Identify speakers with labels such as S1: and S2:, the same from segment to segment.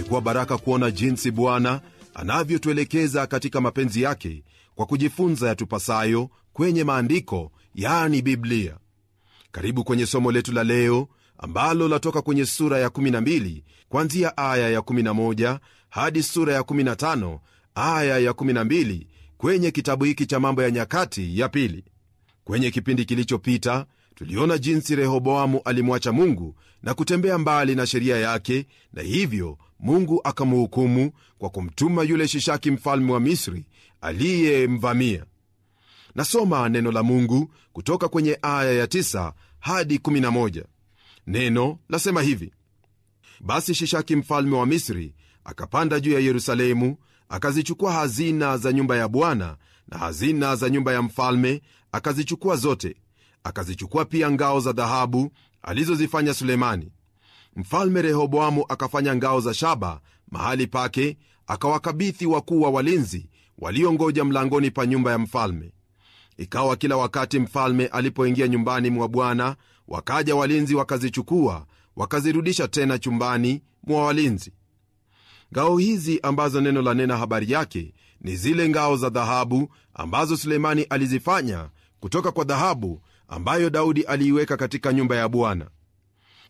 S1: Imekuwa baraka kuona jinsi Bwana anavyotuelekeza katika mapenzi yake kwa kujifunza yatupasayo kwenye maandiko, yaani Biblia. Karibu kwenye somo letu la leo ambalo latoka kwenye sura ya 12 kuanzia aya ya 11 hadi sura ya 15 aya ya 12 kwenye kitabu hiki cha Mambo ya Nyakati ya Pili. Kwenye kipindi kilichopita tuliona jinsi Rehoboamu alimwacha Mungu na kutembea mbali na sheria yake, na hivyo Mungu akamhukumu kwa kumtuma yule Shishaki mfalme wa Misri aliyemvamia. Nasoma neno la Mungu kutoka kwenye aya ya 9 hadi 11. Neno lasema hivi: basi Shishaki mfalme wa Misri akapanda juu ya Yerusalemu, akazichukua hazina za nyumba ya Bwana na hazina za nyumba ya mfalme, akazichukua zote. Akazichukua pia ngao za dhahabu alizozifanya Sulemani. Mfalme Rehoboamu akafanya ngao za shaba mahali pake, akawakabidhi wakuu wa walinzi waliongoja mlangoni pa nyumba ya mfalme. Ikawa kila wakati mfalme alipoingia nyumbani mwa Bwana, wakaja walinzi wakazichukua, wakazirudisha tena chumbani mwa walinzi. Ngao hizi ambazo neno la nena habari yake ni zile ngao za dhahabu ambazo Sulemani alizifanya kutoka kwa dhahabu ambayo Daudi aliiweka katika nyumba ya Bwana.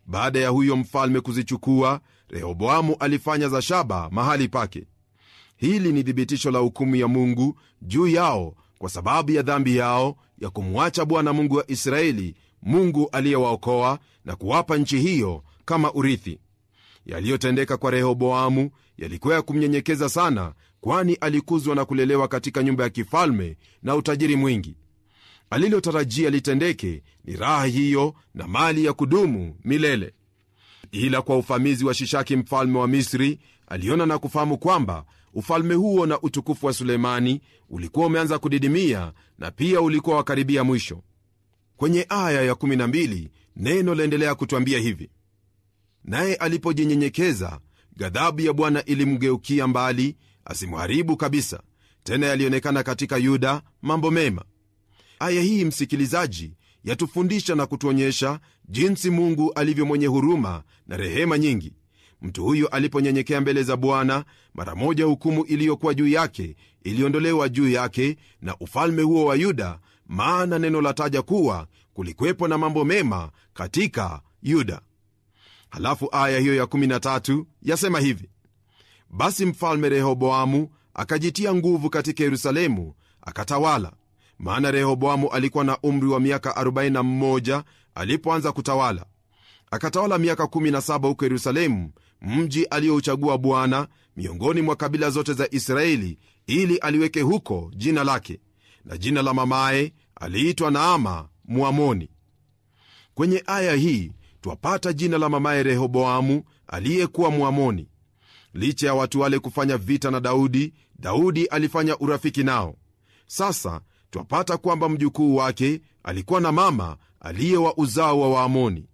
S1: Baada ya huyo mfalme kuzichukua, Rehoboamu alifanya za shaba mahali pake. Hili ni thibitisho la hukumu ya Mungu juu yao kwa sababu ya dhambi yao ya kumwacha Bwana Mungu wa Israeli, Mungu aliyewaokoa na kuwapa nchi hiyo kama urithi. Yaliyotendeka kwa Rehoboamu yalikuwa ya kumnyenyekeza sana, kwani alikuzwa na kulelewa katika nyumba ya kifalme na utajiri mwingi. Alilotarajia litendeke ni raha hiyo na mali ya kudumu milele. Ila kwa ufamizi wa Shishaki mfalme wa Misri, aliona na kufahamu kwamba ufalme huo na utukufu wa Sulemani ulikuwa umeanza kudidimia na pia ulikuwa wakaribia mwisho. Kwenye aya ya 12 neno laendelea kutuambia hivi: naye alipojinyenyekeza, ghadhabu ya Bwana ilimgeukia mbali, asimharibu kabisa. Tena yalionekana katika Yuda mambo mema. Aya hii, msikilizaji, yatufundisha na kutuonyesha jinsi Mungu alivyo mwenye huruma na rehema nyingi. Mtu huyo aliponyenyekea mbele za Bwana, mara moja hukumu iliyokuwa juu yake iliondolewa juu yake na ufalme huo wa Yuda, maana neno lataja kuwa kulikuwepo na mambo mema katika Yuda. Halafu aya hiyo ya 13 yasema hivi: basi mfalme Rehoboamu akajitia nguvu katika Yerusalemu, akatawala. Maana Rehoboamu alikuwa na umri wa miaka 41 alipoanza kutawala. Akatawala miaka 17 huko Yerusalemu, mji aliyouchagua Bwana miongoni mwa kabila zote za Israeli, ili aliweke huko jina lake. Na jina la mamaye aliitwa Naama Mwamoni. Kwenye aya hii twapata jina la mamaye Rehoboamu aliyekuwa Mwamoni. Licha ya watu wale kufanya vita na Daudi alifanya urafiki nao. Sasa twapata kwamba mjukuu wake alikuwa na mama aliye wa uzao wa Waamoni.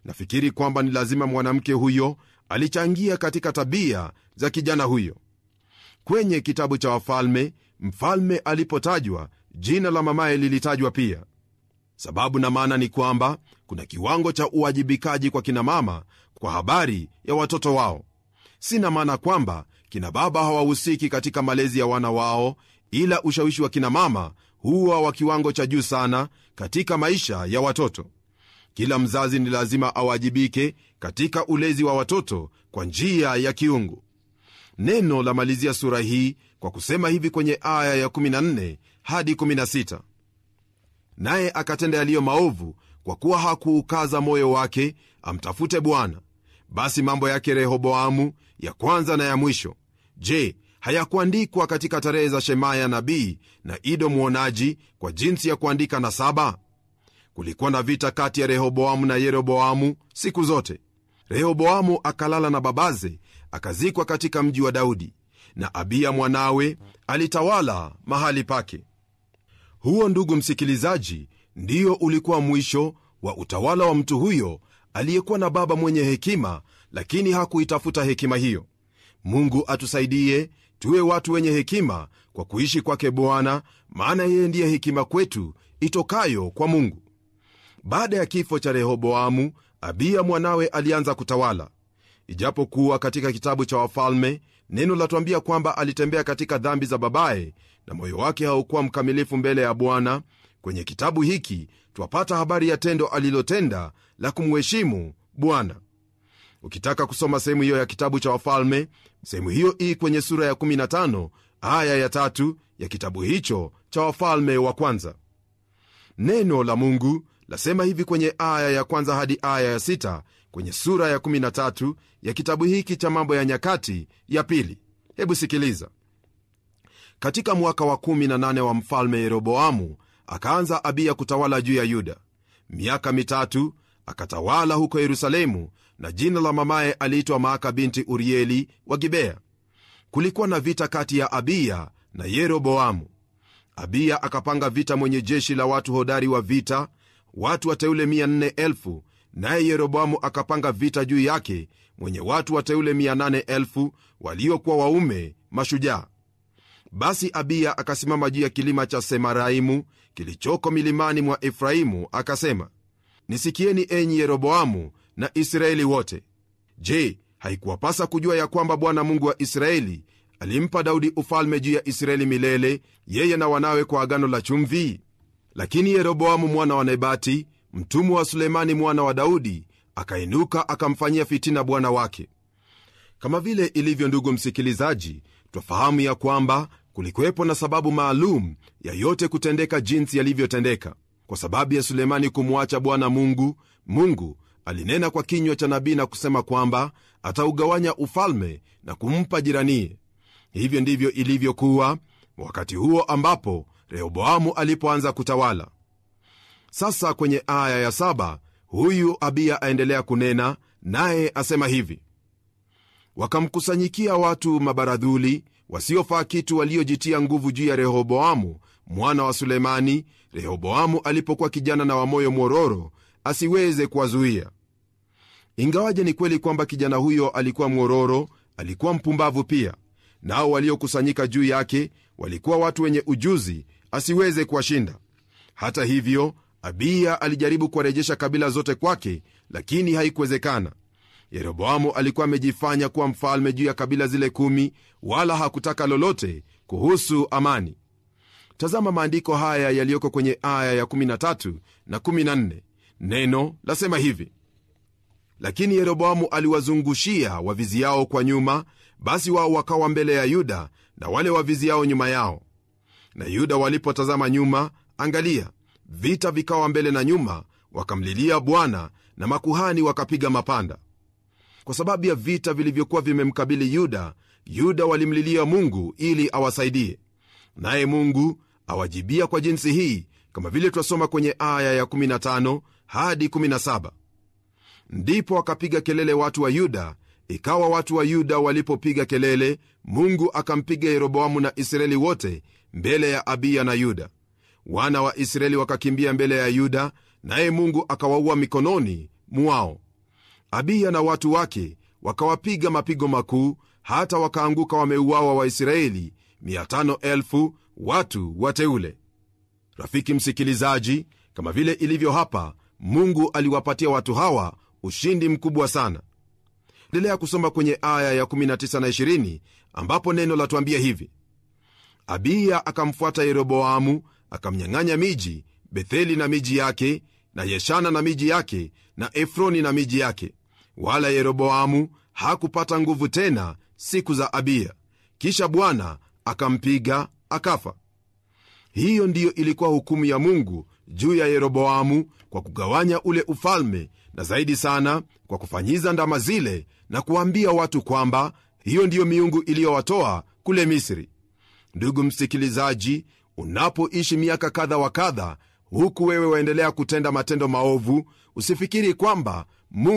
S1: Nafikiri kwamba ni lazima mwanamke huyo alichangia katika tabia za kijana huyo. Kwenye kitabu cha Wafalme, mfalme alipotajwa, jina la mamaye lilitajwa pia. Sababu na maana ni kwamba kuna kiwango cha uwajibikaji kwa kina mama kwa habari ya watoto wao. Sina maana kwamba kina baba hawahusiki katika malezi ya wana wao, ila ushawishi wa kina mama huwa wa kiwango cha juu sana katika maisha ya watoto. Kila mzazi ni lazima awajibike katika ulezi wa watoto kwa njia ya kiungu. Neno la malizia sura hii kwa kusema hivi kwenye aya ya 14 hadi 16: naye akatenda yaliyo maovu, kwa kuwa hakuukaza moyo wake amtafute Bwana. Basi mambo yake Rehoboamu, ya kwanza na ya mwisho, je, hayakuandikwa katika tarehe za Shemaya nabii na Ido mwonaji, kwa jinsi ya kuandika na saba? Kulikuwa na vita kati ya Rehoboamu na Yeroboamu siku zote. Rehoboamu akalala na babaze, akazikwa katika mji wa Daudi, na Abiya mwanawe alitawala mahali pake. Huo, ndugu msikilizaji, ndio ulikuwa mwisho wa utawala wa mtu huyo aliyekuwa na baba mwenye hekima, lakini hakuitafuta hekima hiyo. Mungu atusaidie tuwe watu wenye hekima kwa kuishi kwake Bwana, maana yeye ndiye hekima kwetu itokayo kwa Mungu. Baada ya kifo cha Rehoboamu, Abiya mwanawe alianza kutawala. Ijapokuwa katika kitabu cha Wafalme neno latuambia kwamba alitembea katika dhambi za babaye na moyo wake haukuwa mkamilifu mbele ya Bwana, kwenye kitabu hiki twapata habari ya tendo alilotenda la kumheshimu Bwana. Ukitaka kusoma sehemu hiyo ya kitabu cha Wafalme, sehemu hiyo ii kwenye sura ya 15 aya ya 3 ya kitabu hicho cha Wafalme wa kwanza. Neno la Mungu lasema hivi kwenye aya ya kwanza hadi aya ya 6 kwenye sura ya 13 ya kitabu hiki cha Mambo ya Nyakati ya Pili. Hebu sikiliza. Katika mwaka wa 18 wa mfalme Yeroboamu, akaanza Abiya kutawala juu ya Yuda. Miaka 3 akatawala huko Yerusalemu, na jina la mamaye aliitwa Maaka binti Urieli wa Gibea. Kulikuwa na vita kati ya Abiya na Yeroboamu. Abiya akapanga vita mwenye jeshi la watu hodari wa vita, watu wateule 400,000, naye Yeroboamu akapanga vita juu yake mwenye watu wateule 800,000 waliokuwa waume mashujaa. Basi Abiya akasimama juu ya kilima cha Semaraimu kilichoko milimani mwa Efraimu, akasema, nisikieni enyi Yeroboamu na Israeli wote. Je, haikuwapasa kujua ya kwamba Bwana Mungu wa Israeli alimpa Daudi ufalme juu ya Israeli milele, yeye na wanawe kwa agano la chumvi? Lakini Yeroboamu mwana wa Nebati, mtumwa wa Sulemani mwana wa Daudi, akainuka akamfanyia fitina bwana wake. Kama vile ilivyo, ndugu msikilizaji, twafahamu ya kwamba kulikuwepo na sababu maalum ya yote kutendeka jinsi yalivyotendeka. Kwa sababu ya Sulemani kumwacha Bwana Mungu, Mungu alinena kwa kinywa cha nabii na kusema kwamba ataugawanya ufalme na kumpa jiranie. Hivyo ndivyo ilivyokuwa wakati huo ambapo Rehoboamu alipoanza kutawala. Sasa kwenye aya ya 7 huyu Abiya aendelea kunena, naye asema hivi: wakamkusanyikia watu mabaradhuli wasiofaa kitu, waliojitia nguvu juu ya Rehoboamu mwana wa Sulemani, Rehoboamu alipokuwa kijana na wa moyo mwororo, asiweze kuwazuia. Ingawaje ni kweli kwamba kijana huyo alikuwa mwororo, alikuwa mpumbavu pia, nao waliokusanyika juu yake walikuwa watu wenye ujuzi, asiweze kuwashinda. Hata hivyo, Abiya alijaribu kuwarejesha kabila zote kwake, lakini haikuwezekana. Yeroboamu alikuwa amejifanya kuwa mfalme juu ya kabila zile 10, wala hakutaka lolote kuhusu amani. Tazama maandiko haya yaliyoko kwenye aya ya 13 na 14. Neno lasema hivi: lakini Yeroboamu aliwazungushia waviziao kwa nyuma, basi wao wakawa mbele ya Yuda na wale waviziao nyuma yao. Na Yuda walipotazama nyuma, angalia, vita vikawa mbele na nyuma, wakamlilia Bwana na makuhani wakapiga mapanda. Kwa sababu ya vita vilivyokuwa vimemkabili Yuda, Yuda walimlilia Mungu ili awasaidie, naye Mungu awajibia kwa jinsi hii, kama vile twasoma kwenye aya ya 15 hadi 17. Ndipo wakapiga kelele watu wa Yuda. Ikawa watu wa Yuda walipopiga kelele, Mungu akampiga Yeroboamu na Israeli wote mbele ya Abiya na Yuda. Wana wa Israeli wakakimbia mbele ya Yuda, naye Mungu akawaua mikononi mwao. Abiya na watu wake wakawapiga mapigo makuu, hata wakaanguka wameuawa Waisraeli 500,000, watu wateule. Rafiki msikilizaji, kama vile ilivyo hapa, Mungu aliwapatia watu hawa ushindi mkubwa sana. Endelea kusoma kwenye aya ya 19 na 20, ambapo neno latuambia hivi: Abiya akamfuata Yeroboamu, akamnyang'anya miji, Betheli na miji yake, na Yeshana na miji yake, na Efroni na miji yake. Wala Yeroboamu hakupata nguvu tena siku za Abiya. Kisha Bwana akampiga akafa. Hiyo ndiyo ilikuwa hukumu ya Mungu juu ya Yeroboamu kwa kugawanya ule ufalme, na zaidi sana kwa kufanyiza ndama zile na kuambia watu kwamba hiyo ndiyo miungu iliyowatoa kule Misri. Ndugu msikilizaji, unapoishi miaka kadha wa kadha huku wewe waendelea kutenda matendo maovu, usifikiri kwamba